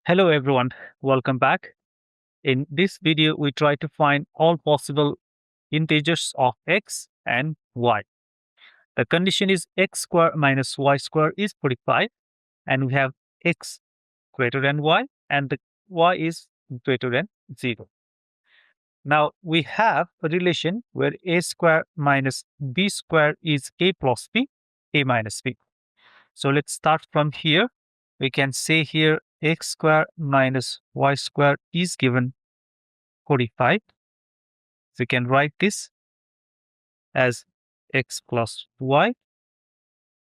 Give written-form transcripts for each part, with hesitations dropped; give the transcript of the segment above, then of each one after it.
Hello everyone, welcome back. In this video, we try to find all possible integers of x and y. The condition is x square minus y square is 45 and we have x greater than y and the y is greater than 0. Now we have a relation where a square minus b square is a plus b, a minus b. So let's start from here. We can say here x square minus y square is given 45. So we can write this as x plus y,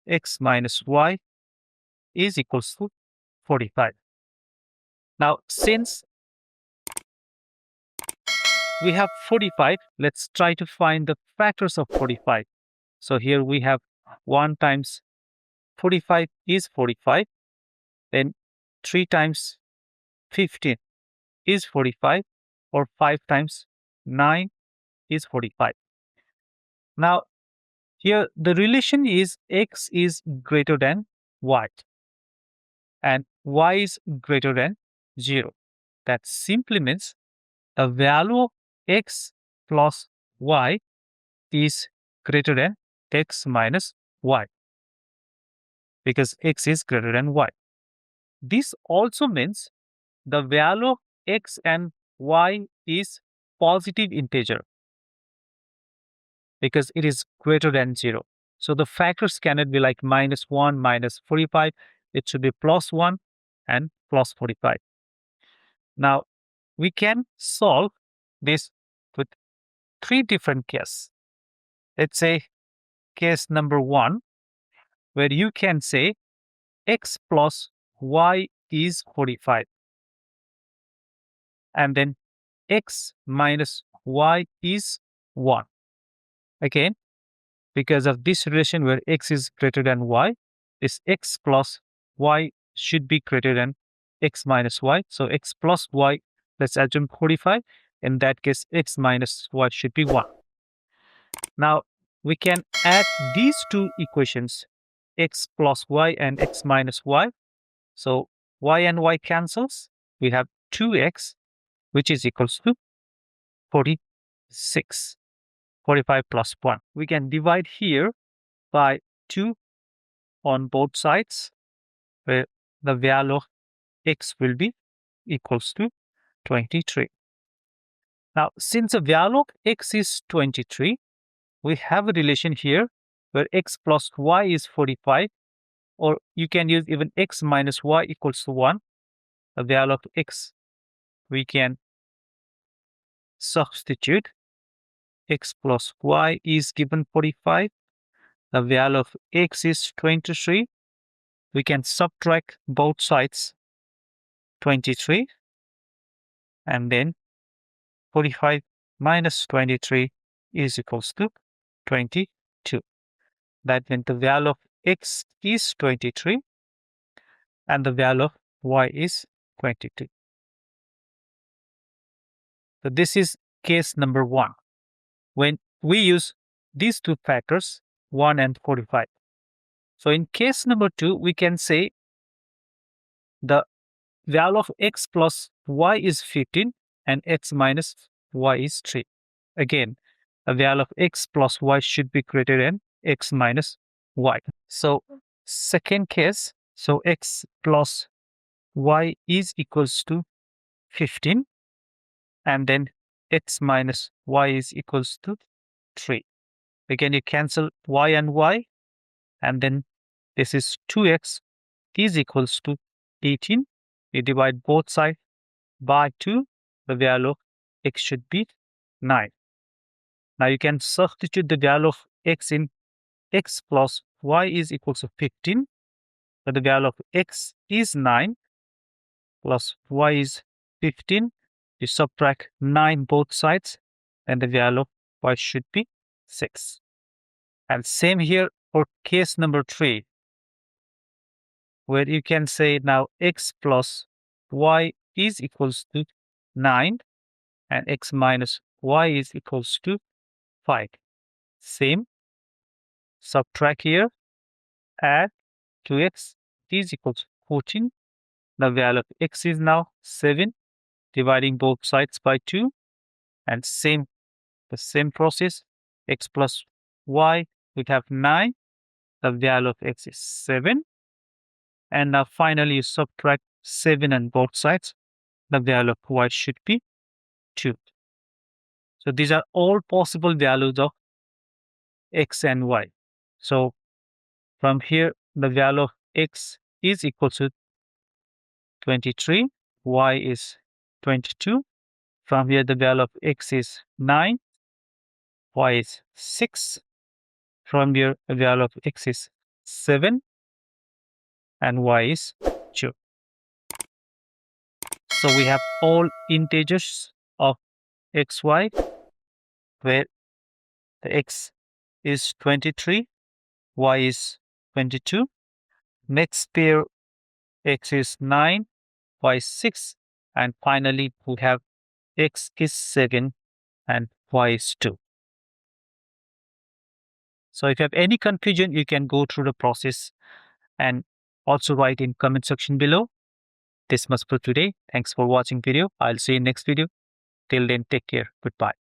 x minus y is equals to 45. Now, since we have 45, let's try to find the factors of 45. So here we have 1 times 45 is 45, then 3 times 15 is 45, or 5 times 9 is 45. Now, here the relation is x is greater than y and y is greater than 0. That simply means the value of x plus y is greater than x minus y because x is greater than y. This also means the value of x and y is positive integer because it is greater than 0. So the factors cannot be like minus 1, minus 45. It should be plus 1 and plus 45. Now, we can solve this with 3 different cases. Let's say case number 1, where you can say x plus y is 45. And then x minus y is 1. Again, because of this relation where x is greater than y, this x plus y should be greater than x minus y. So x plus y, let's assume 45. In that case, x minus y should be 1. Now, we can add these two equations, x plus y and x minus y. So y and y cancels. We have 2x, which is equals to 46. 45 plus 1. We can divide here by 2 on both sides, where the value of x will be equals to 23. Now, since the value of x is 23, we have a relation here where x plus y is 45, or you can use even x minus y equals to 1. The value of x, we can substitute. X plus y is given 45. The value of x is 23. We can subtract both sides 23, and then 45 minus 23 is equals to 22. That means the value of x is 23 and the value of y is 22. So this is case number 1 when we use these two factors 1 and 45. So in case number 2, we can say the value of x plus y is 15 and x minus y is 3. Again, the value of x plus y should be greater than x minus y. So second case, so x plus y is equals to 15 and then x minus y is equals to 3. Again, you cancel y and then this is 2x is equals to 18. You divide both sides by 2. The value of x should be 9. Now you can substitute the value of x in x plus y is equals to 15. So the value of x is 9 plus y is 15. You subtract 9 both sides and the value of y should be 6. And same here for case number 3, where you can say now x plus y is equals to 9 and x minus y is equals to 5. Same, subtract here, add 2x is equals to 14. the value of x is now 7, dividing both sides by 2, and the same process, x plus y, we have 9, the value of x is 7, and now finally you subtract 7 on both sides, the value of y should be 2. So these are all possible values of x and y. So from here, the value of x is equal to 23, y is 22. From here, the value of x is 9, y is 6. From here, the value of x is 7, and y is 2. So we have all integers of x, y, where the x is 23, y is 22. Next pair, x is 9, y is 6. And finally, we have x is 7 and y is 2. So if you have any confusion, you can go through the process and also write in comment section below. This much for today. Thanks for watching video. I'll see you next video. Till then, take care. Goodbye.